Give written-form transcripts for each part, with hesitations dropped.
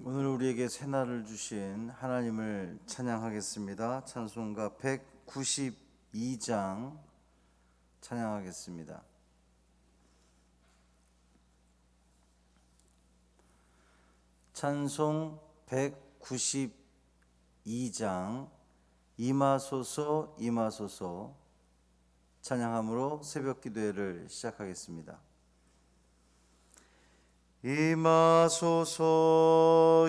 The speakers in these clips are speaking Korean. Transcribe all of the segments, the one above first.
오늘 우리에게 새날을 주신 하나님을 찬양하겠습니다. 찬송가 192장 찬양하겠습니다. 찬송 192장 임하소서 임하소서 찬양함으로 새벽 기도회를 시작하겠습니다. 임하소서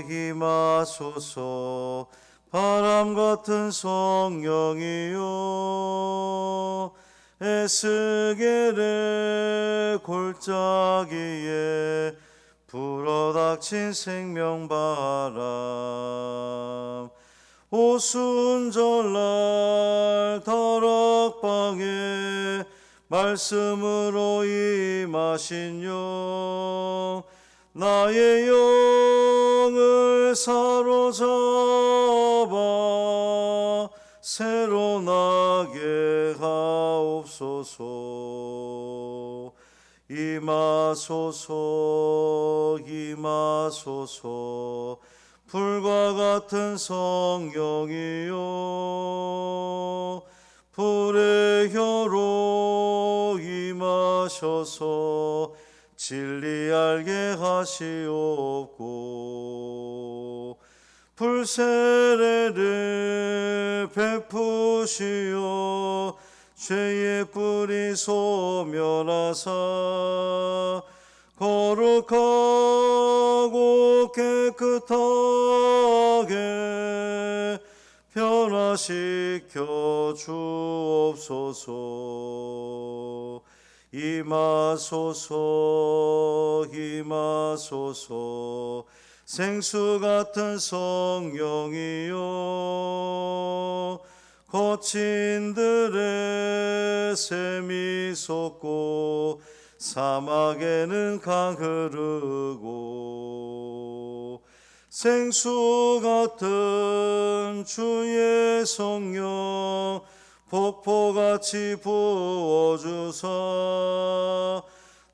임하소서 바람 같은 성령이여 에스겔의 골짜기에 불어닥친 생명바람 오순절날 다락방에 말씀으로 임하신 영 나의 영을 사로잡아 새로 나게 하옵소서. 임하소서 임하소서 불과 같은 성령이여 불의 혀로 임하셔서 진리 알게 하시옵고 불세례를 베푸시어 죄의 뿌리 소멸하사 거룩하고 깨끗하게 변화시켜 주옵소서. 임하소서 임하소서 생수 같은 성령이여 거친들의 샘이 솟고 사막에는 강 흐르고 생수 같은 주의 성령 폭포같이 부어주사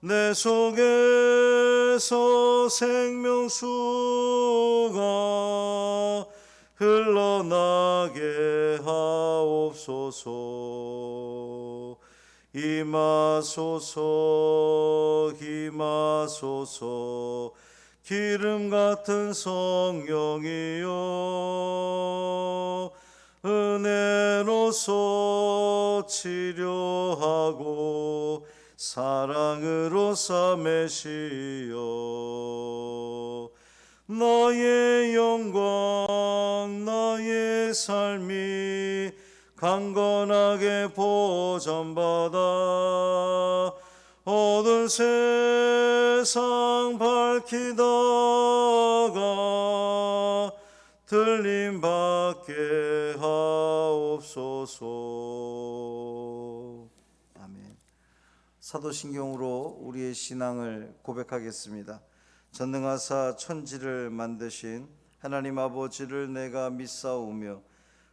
내 속에서 생명수가 흘러나게 하옵소서. 임하소서 임하소서 기름 같은 성령이여 은혜로서 치료하고 사랑으로 싸매시어 나의 영광 나의 삶이 강건하게 보전받아 어두운 세상 밝히다가 들림받게 하옵소서. 아멘. 사도신경으로 우리의 신앙을 고백하겠습니다. 전능하사 천지를 만드신 하나님 아버지를 내가 믿사오며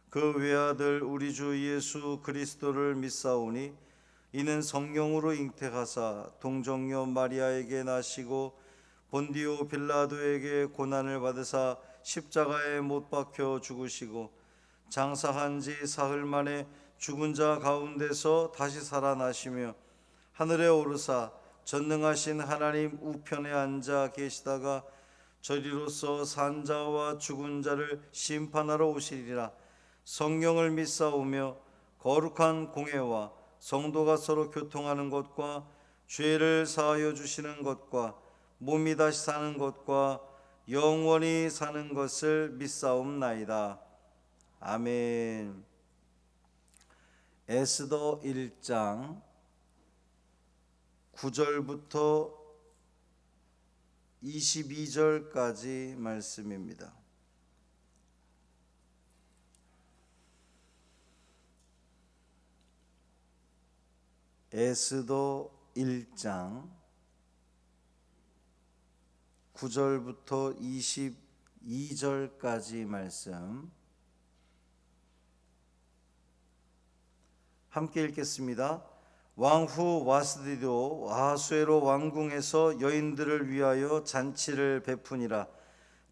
그 외아들 우리 주 예수 그리스도를 믿사오니 이는 성령으로 잉태하사 동정녀 마리아에게 나시고 본디오 빌라도에게 고난을 받으사 십자가에 못 박혀 죽으시고 장사한 지 사흘 만에 죽은 자 가운데서 다시 살아나시며 하늘에 오르사 전능하신 하나님 우편에 앉아 계시다가 저리로서 산 자와 죽은 자를 심판하러 오시리라. 성령을 믿사오며 거룩한 공회와 성도가 서로 교통하는 것과 죄를 사하여 주시는 것과 몸이 다시 사는 것과 영원히 사는 것을 믿사옵나이다. 아멘. 에스더 1장 9절부터 22절까지 말씀입니다. 에스더 1장 9절부터 22절까지 말씀 함께 읽겠습니다. 왕후 와스디도 아하수에로 왕궁에서 여인들을 위하여 잔치를 베푸니라.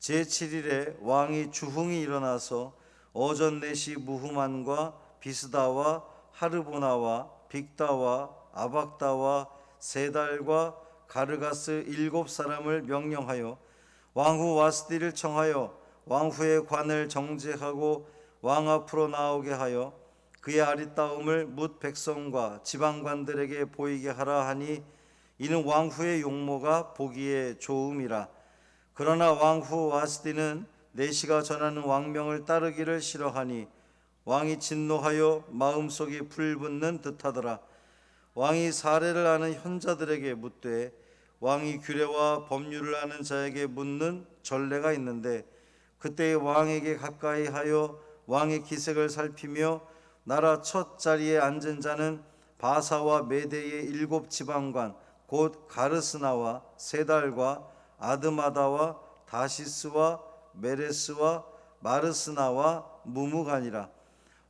제7일에 왕이 주흥이 일어나서 어전 넷이 무후만과 비스다와 하르보나와 빅다와 아박다와 세달과 가르가스 7사람을 명령하여 왕후 와스디를 청하여 왕후의 관을 정죄하고 왕 앞으로 나오게 하여 그의 아리따움을 뭇 백성과 지방관들에게 보이게 하라 하니 이는 왕후의 용모가 보기에 좋음이라. 그러나 왕후 와스디는 내시가 전하는 왕명을 따르기를 싫어하니 왕이 진노하여 마음속이 불붙는 듯하더라. 왕이 사례를 아는 현자들에게 묻되 왕이 규례와 법률을 아는 자에게 묻는 전례가 있는데 그때의 왕에게 가까이 하여 왕의 기색을 살피며 나라 첫 자리에 앉은 자는 바사와 메대의 7지방관 곧 가르스나와 세달과 아드마다와 다시스와 메레스와 마르스나와 무무간이라.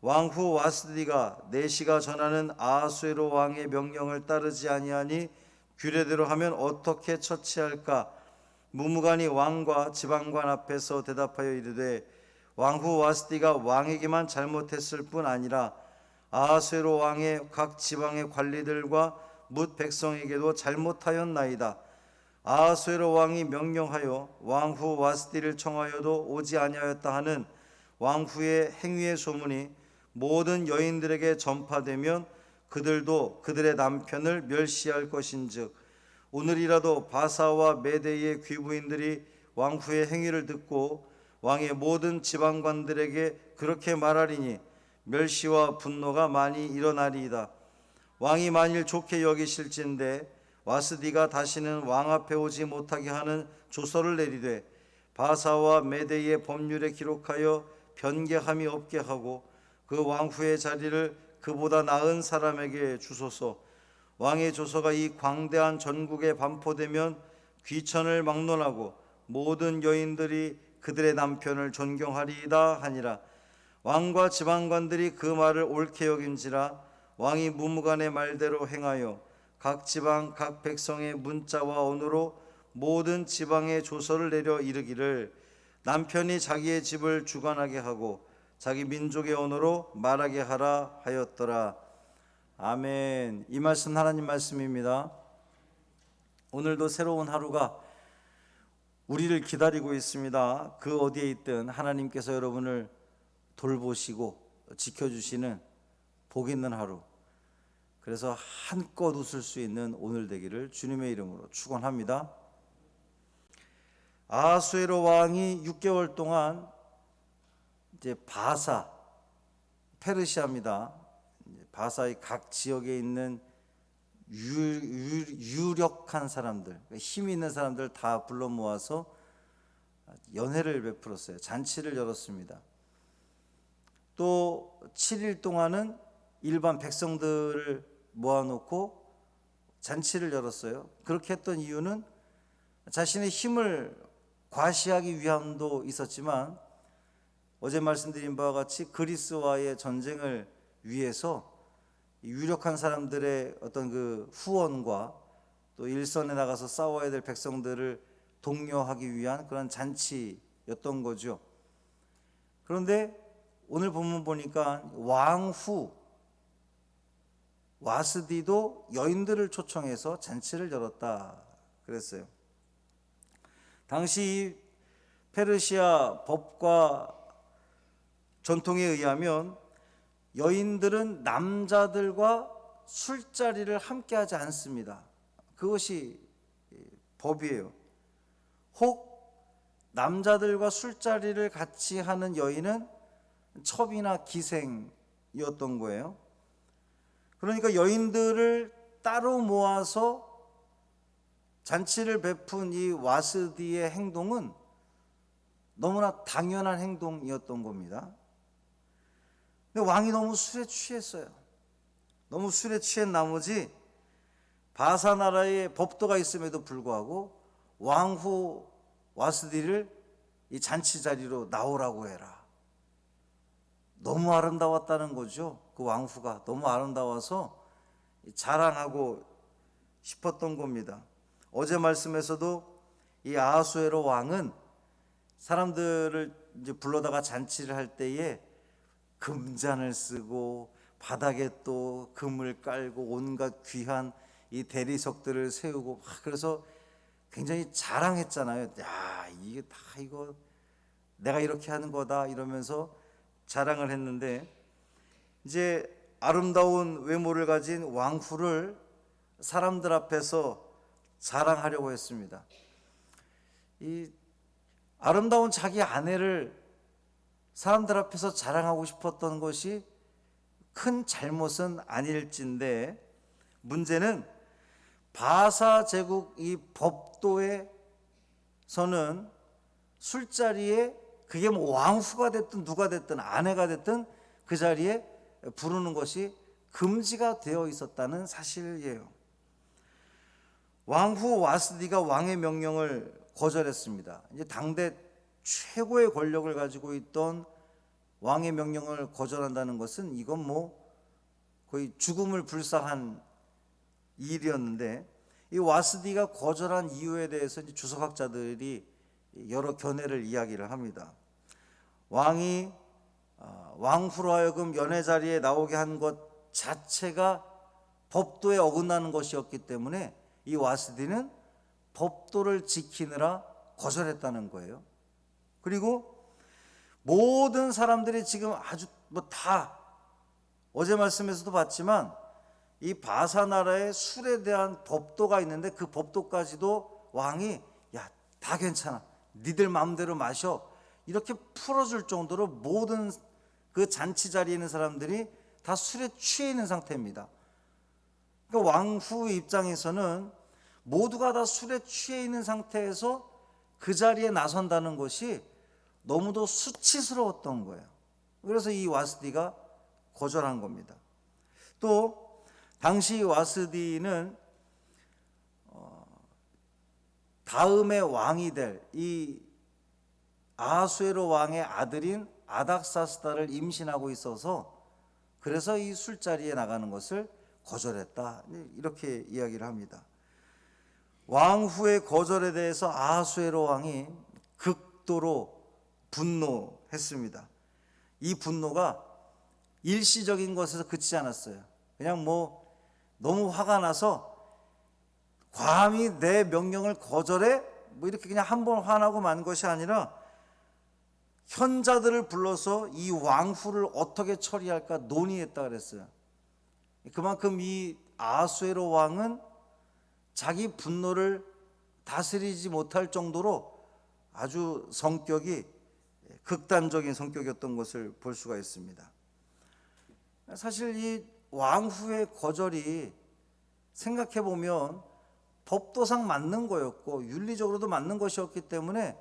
왕후 와스디가 내시가 전하는 아하수에로 왕의 명령을 따르지 아니하니 규례대로 하면 어떻게 처치할까? 무무간이 왕과 지방관 앞에서 대답하여 이르되 왕후 와스디가 왕에게만 잘못했을 뿐 아니라 아하수에로 왕의 각 지방의 관리들과 뭇 백성에게도 잘못하였나이다. 아하수에로 왕이 명령하여 왕후 와스디를 청하여도 오지 아니하였다 하는 왕후의 행위의 소문이 모든 여인들에게 전파되면 그들도 그들의 남편을 멸시할 것인즉 오늘이라도 바사와 메대의 귀부인들이 왕후의 행위를 듣고 왕의 모든 지방관들에게 그렇게 말하리니 멸시와 분노가 많이 일어나리이다. 왕이 만일 좋게 여기실진데 와스디가 다시는 왕 앞에 오지 못하게 하는 조서를 내리되 바사와 메대의 법률에 기록하여 변개함이 없게 하고 그 왕후의 자리를 그보다 나은 사람에게 주소서. 왕의 조서가 이 광대한 전국에 반포되면 귀천을 막론하고 모든 여인들이 그들의 남편을 존경하리이다 하니라. 왕과 지방관들이 그 말을 옳게 여긴지라 왕이 무무간의 말대로 행하여 각 지방 각 백성의 문자와 언어로 모든 지방에 조서를 내려 이르기를 남편이 자기의 집을 주관하게 하고 자기 민족의 언어로 말하게 하라 하였더라. 아멘. 이 말씀 하나님 말씀입니다. 오늘도 새로운 하루가 우리를 기다리고 있습니다. 그 어디에 있든 하나님께서 여러분을 돌보시고 지켜주시는 복 있는 하루, 그래서 한껏 웃을 수 있는 오늘 되기를 주님의 이름으로 축원합니다. 아하수에로 왕이 6개월 동안 이제 바사, 페르시아입니다. 바사의 각 지역에 있는 유력한 사람들, 힘 있는 사람들 다 불러 모아서 연회를 베풀었어요. 잔치를 열었습니다. 또 7일 동안은 일반 백성들을 모아놓고 잔치를 열었어요. 그렇게 했던 이유는 자신의 힘을 과시하기 위함도 있었지만 어제 말씀드린 바와 같이 그리스와의 전쟁을 위해서 유력한 사람들의 어떤 그 후원과 또 일선에 나가서 싸워야 될 백성들을 독려하기 위한 그런 잔치였던 거죠. 그런데 오늘 본문 보니까 왕후 와스디도 여인들을 초청해서 잔치를 열었다 그랬어요. 당시 페르시아 법과 전통에 의하면 여인들은 남자들과 술자리를 함께 하지 않습니다. 그것이 법이에요. 혹 남자들과 술자리를 같이 하는 여인은 첩이나 기생이었던 거예요. 그러니까 여인들을 따로 모아서 잔치를 베푼 이 와스디의 행동은 너무나 당연한 행동이었던 겁니다. 근데 왕이 너무 술에 취했어요. 너무 술에 취한 나머지 바사 나라에 법도가 있음에도 불구하고 왕후 와스디를 이 잔치 자리로 나오라고 해라. 너무 아름다웠다는 거죠. 그 왕후가 너무 아름다워서 자랑하고 싶었던 겁니다. 어제 말씀에서도 이 아하수에로 왕은 사람들을 이제 불러다가 잔치를 할 때에 금잔을 쓰고 바닥에 또 금을 깔고 온갖 귀한 이 대리석들을 세우고 그래서 굉장히 자랑했잖아요. 야, 이게 다 이거 내가 이렇게 하는 거다 이러면서 자랑을 했는데, 이제 아름다운 외모를 가진 왕후를 사람들 앞에서 자랑하려고 했습니다. 이 아름다운 자기 아내를 사람들 앞에서 자랑하고 싶었던 것이 큰 잘못은 아닐진데, 문제는 바사 제국 이 법도에서는 술자리에 그게 뭐 왕후가 됐든 누가 됐든 아내가 됐든 그 자리에 부르는 것이 금지가 되어 있었다는 사실이에요. 왕후 와스디가 왕의 명령을 거절했습니다. 이제 당대 최고의 권력을 가지고 있던 왕의 명령을 거절한다는 것은 이건 뭐 거의 죽음을 불사한 일이었는데, 이 와스디가 거절한 이유에 대해서 이제 주석학자들이 여러 견해를 이야기를 합니다. 왕이 왕후로 하여금 연회 자리에 나오게 한 것 자체가 법도에 어긋나는 것이었기 때문에 이 와스디는 법도를 지키느라 거절했다는 거예요. 그리고 모든 사람들이 지금 아주 뭐 다 어제 말씀에서도 봤지만 이 바사 나라에 술에 대한 법도가 있는데 그 법도까지도 왕이 야, 다 괜찮아, 니들 마음대로 마셔, 이렇게 풀어줄 정도로 모든 그 잔치 자리에 있는 사람들이 다 술에 취해 있는 상태입니다. 그러니까 왕후 입장에서는 모두가 다 술에 취해 있는 상태에서 그 자리에 나선다는 것이 너무도 수치스러웠던 거예요. 그래서 이 와스디가 거절한 겁니다. 또 당시 와스디는 다음에 왕이 될 이 아하수에로 왕의 아들인 아닥사스다를 임신하고 있어서 그래서 이 술자리에 나가는 것을 거절했다, 이렇게 이야기를 합니다. 왕후의 거절에 대해서 아하수에로 왕이 극도로 분노했습니다. 이 분노가 일시적인 것에서 그치지 않았어요. 그냥 뭐 너무 화가 나서 감히 내 명령을 거절해? 뭐 이렇게 그냥 한번 화나고 만 것이 아니라 현자들을 불러서 이 왕후를 어떻게 처리할까 논의했다 그랬어요. 그만큼 이 아하수에로 왕은 자기 분노를 다스리지 못할 정도로 아주 성격이 극단적인 성격이었던 것을 볼 수가 있습니다. 사실 이 왕후의 거절이 생각해 보면 법도상 맞는 거였고 윤리적으로도 맞는 것이었기 때문에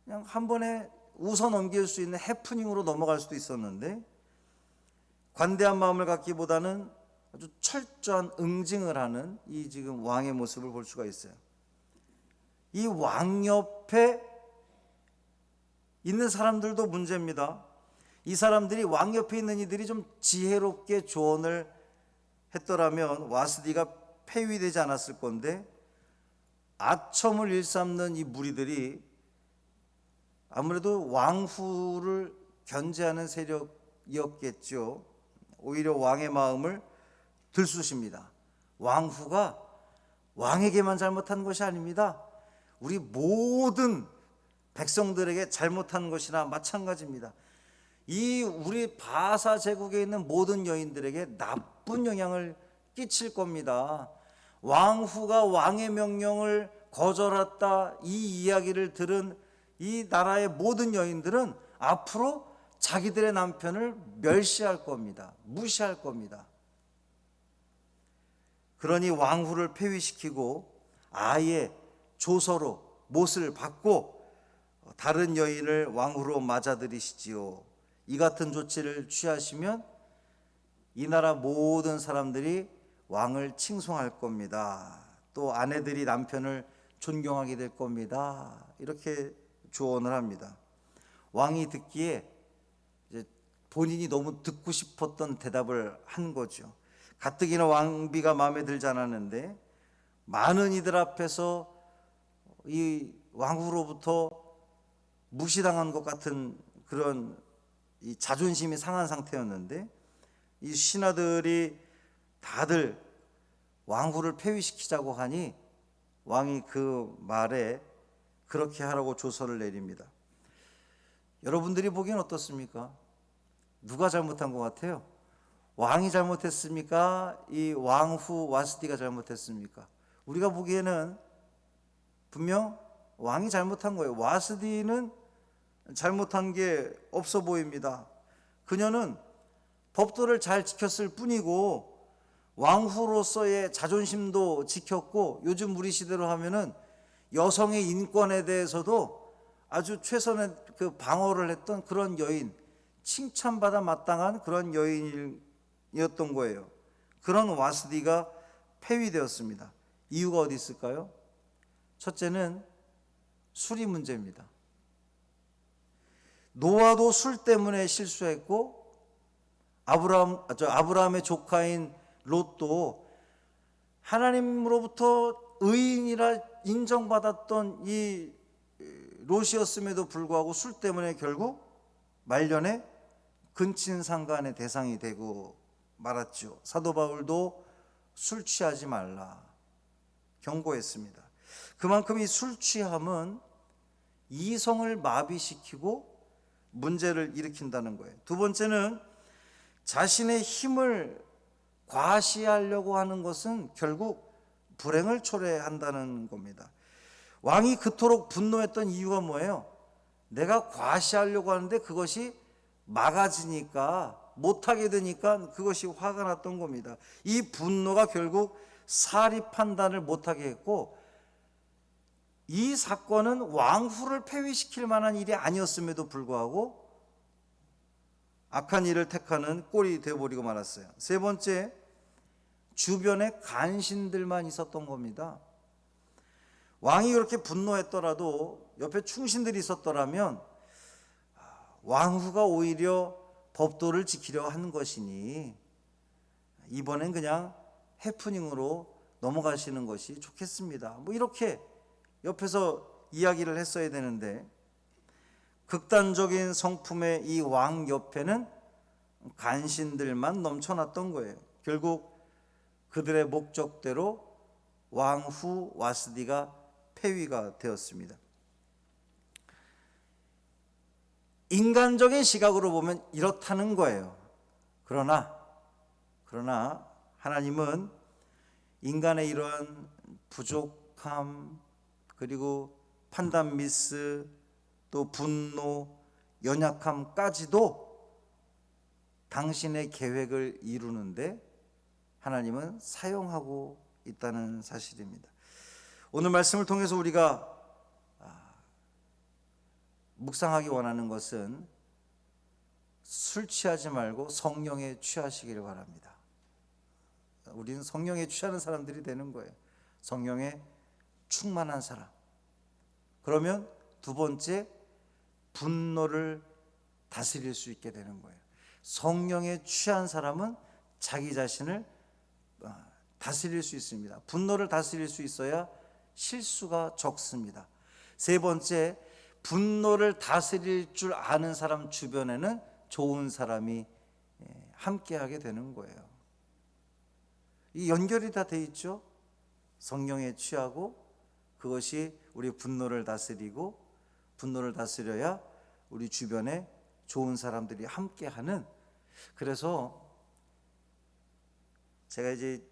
그냥 한 번에 웃어 넘길 수 있는 해프닝으로 넘어갈 수도 있었는데, 관대한 마음을 갖기보다는 아주 철저한 응징을 하는 이 지금 왕의 모습을 볼 수가 있어요. 이 왕 옆에 있는 사람들도 문제입니다. 이 사람들이 왕 옆에 있는 이들이 좀 지혜롭게 조언을 했더라면 와스디가 폐위되지 않았을 건데, 아첨을 일삼는 이 무리들이 아무래도 왕후를 견제하는 세력이었겠죠. 오히려 왕의 마음을 들쑤십니다. 왕후가 왕에게만 잘못한 것이 아닙니다. 우리 모든 백성들에게 잘못한 것이나 마찬가지입니다. 이 우리 바사 제국에 있는 모든 여인들에게 나쁜 영향을 끼칠 겁니다. 왕후가 왕의 명령을 거절했다, 이 이야기를 들은 이 나라의 모든 여인들은 앞으로 자기들의 남편을 멸시할 겁니다. 무시할 겁니다. 그러니 왕후를 폐위시키고 아예 조서로 못을 받고 다른 여인을 왕후로 맞아들이시지요. 이 같은 조치를 취하시면 이 나라 모든 사람들이 왕을 칭송할 겁니다. 또 아내들이 남편을 존경하게 될 겁니다. 이렇게 조언을 합니다. 왕이 듣기에 이제 본인이 너무 듣고 싶었던 대답을 한 거죠. 가뜩이나 왕비가 마음에 들지 않았는데 많은 이들 앞에서 이 왕후로부터 무시당한 것 같은 그런 이 자존심이 상한 상태였는데, 이 신하들이 다들 왕후를 폐위시키자고 하니 왕이 그 말에 그렇게 하라고 조서를 내립니다. 여러분들이 보기엔 어떻습니까? 누가 잘못한 것 같아요? 왕이 잘못했습니까? 이 왕후 와스디가 잘못했습니까? 우리가 보기에는 분명 왕이 잘못한 거예요. 와스디는 잘못한 게 없어 보입니다. 그녀는 법도를 잘 지켰을 뿐이고 왕후로서의 자존심도 지켰고, 요즘 우리 시대로 하면은 여성의 인권에 대해서도 아주 최선의 그 방어를 했던 그런 여인, 칭찬받아 마땅한 그런 여인이었던 거예요. 그런 와스디가 폐위되었습니다. 이유가 어디 있을까요? 첫째는 술이 문제입니다. 노아도 술 때문에 실수했고, 아브라함의 조카인 롯도 하나님으로부터 의인이라 인정받았던 이 롯이었음에도 불구하고 술 때문에 결국 말년에 근친상간의 대상이 되고 말았죠. 사도 바울도 술 취하지 말라 경고했습니다. 그만큼 이 술 취함은 이성을 마비시키고 문제를 일으킨다는 거예요. 두 번째는 자신의 힘을 과시하려고 하는 것은 결국 불행을 초래한다는 겁니다. 왕이 그토록 분노했던 이유가 뭐예요? 내가 과시하려고 하는데 그것이 막아지니까, 못하게 되니까 그것이 화가 났던 겁니다. 이 분노가 결국 사리 판단을 못하게 했고, 이 사건은 왕후를 폐위시킬 만한 일이 아니었음에도 불구하고 악한 일을 택하는 꼴이 되어버리고 말았어요. 세 번째, 주변에 간신들만 있었던 겁니다. 왕이 그렇게 분노했더라도 옆에 충신들이 있었더라면 왕후가 오히려 법도를 지키려 하는 것이니 이번엔 그냥 해프닝으로 넘어가시는 것이 좋겠습니다. 뭐 이렇게 옆에서 이야기를 했어야 되는데, 극단적인 성품의 이 왕 옆에는 간신들만 넘쳐났던 거예요. 결국 그들의 목적대로 왕후 와스디가 폐위가 되었습니다. 인간적인 시각으로 보면 이렇다는 거예요. 그러나 하나님은 인간의 이러한 부족함, 그리고 판단 미스, 또 분노, 연약함까지도 당신의 계획을 이루는데 하나님은 사용하고 있다는 사실입니다. 오늘 말씀을 통해서 우리가 묵상하기 원하는 것은 술 취하지 말고 성령에 취하시기를 바랍니다. 우리는 성령에 취하는 사람들이 되는 거예요. 성령에 충만한 사람. 그러면 두 번째, 분노를 다스릴 수 있게 되는 거예요. 성령에 취한 사람은 자기 자신을 다스릴 수 있습니다. 분노를 다스릴 수 있어야 실수가 적습니다. 세 번째, 분노를 다스릴 줄 아는 사람 주변에는 좋은 사람이 함께하게 되는 거예요. 이 연결이 다 돼 있죠. 성령에 취하고 그것이 우리 분노를 다스리고, 분노를 다스려야 우리 주변에 좋은 사람들이 함께하는. 그래서 제가 이제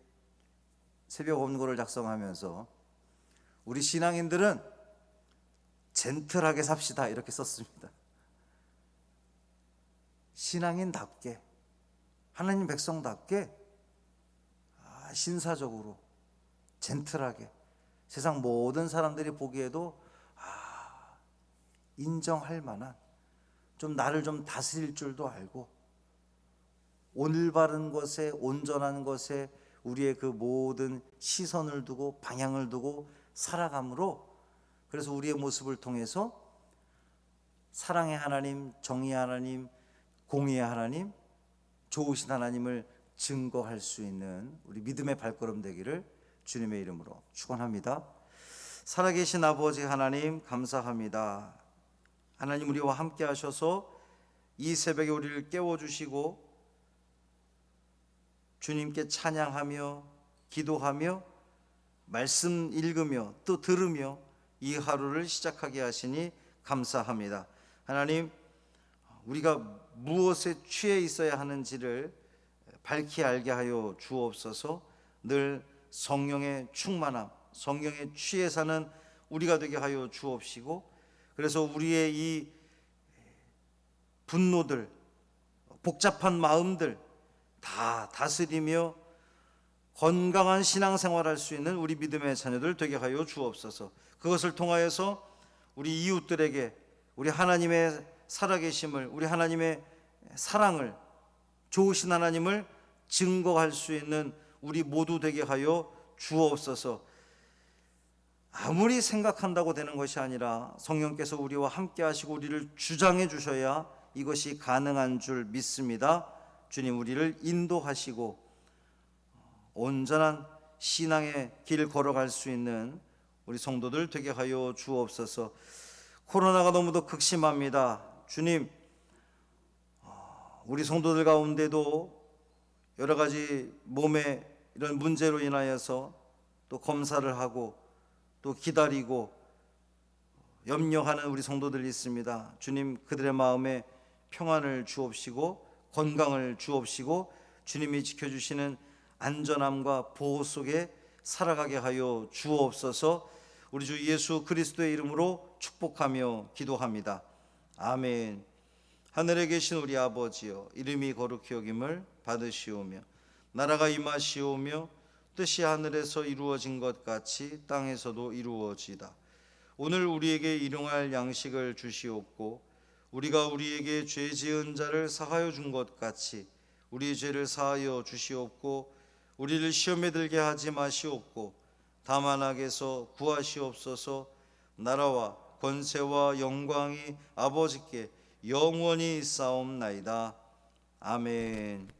새벽 원고를 작성하면서 우리 신앙인들은 젠틀하게 삽시다 이렇게 썼습니다. 신앙인답게, 하나님 백성답게 신사적으로 젠틀하게, 세상 모든 사람들이 보기에도 인정할 만한, 좀 나를 좀 다스릴 줄도 알고 올바른 것에, 온전한 것에 우리의 그 모든 시선을 두고 방향을 두고 살아감으로, 그래서 우리의 모습을 통해서 사랑의 하나님, 정의의 하나님, 공의의 하나님, 좋으신 하나님을 증거할 수 있는 우리 믿음의 발걸음 되기를 주님의 이름으로 축원합니다. 살아계신 아버지 하나님 감사합니다. 하나님 우리와 함께 하셔서 이 새벽에 우리를 깨워주시고 주님께 찬양하며 기도하며 말씀 읽으며 또 들으며 이 하루를 시작하게 하시니 감사합니다. 하나님, 우리가 무엇에 취해 있어야 하는지를 밝히 알게 하여 주옵소서. 늘 성령의 충만함, 성령에 취해 사는 우리가 되게 하여 주옵시고, 그래서 우리의 이 분노들, 복잡한 마음들 다 다스리며 건강한 신앙생활할 수 있는 우리 믿음의 자녀들 되게 하여 주옵소서. 그것을 통하여서 우리 이웃들에게 우리 하나님의 살아계심을, 우리 하나님의 사랑을, 좋으신 하나님을 증거할 수 있는 우리 모두 되게 하여 주옵소서. 아무리 생각한다고 되는 것이 아니라 성령께서 우리와 함께 하시고 우리를 주장해 주셔야 이것이 가능한 줄 믿습니다. 주님, 우리를 인도하시고 온전한 신앙의 길 걸어갈 수 있는 우리 성도들 되게 하여 주옵소서. 코로나가 너무도 극심합니다. 주님, 우리 성도들 가운데도 여러 가지 몸의 이런 문제로 인하여서 또 검사를 하고 또 기다리고 염려하는 우리 성도들이 있습니다. 주님, 그들의 마음에 평안을 주옵시고 건강을 주옵시고 주님이 지켜주시는 안전함과 보호 속에 살아가게 하여 주옵소서. 우리 주 예수 그리스도의 이름으로 축복하며 기도합니다. 아멘. 하늘에 계신 우리 아버지여, 이름이 거룩히 여김을 받으시오며 나라가 임하시오며 뜻이 하늘에서 이루어진 것 같이 땅에서도 이루어지다. 오늘 우리에게 일용할 양식을 주시옵고 우리가 우리에게 죄 지은 자를 사하여 준 것 같이 우리 죄를 사하여 주시옵고 우리를 시험에 들게 하지 마시옵고 다만 악에서 구하시옵소서. 나라와 권세와 영광이 아버지께 영원히 있사옵나이다. 아멘.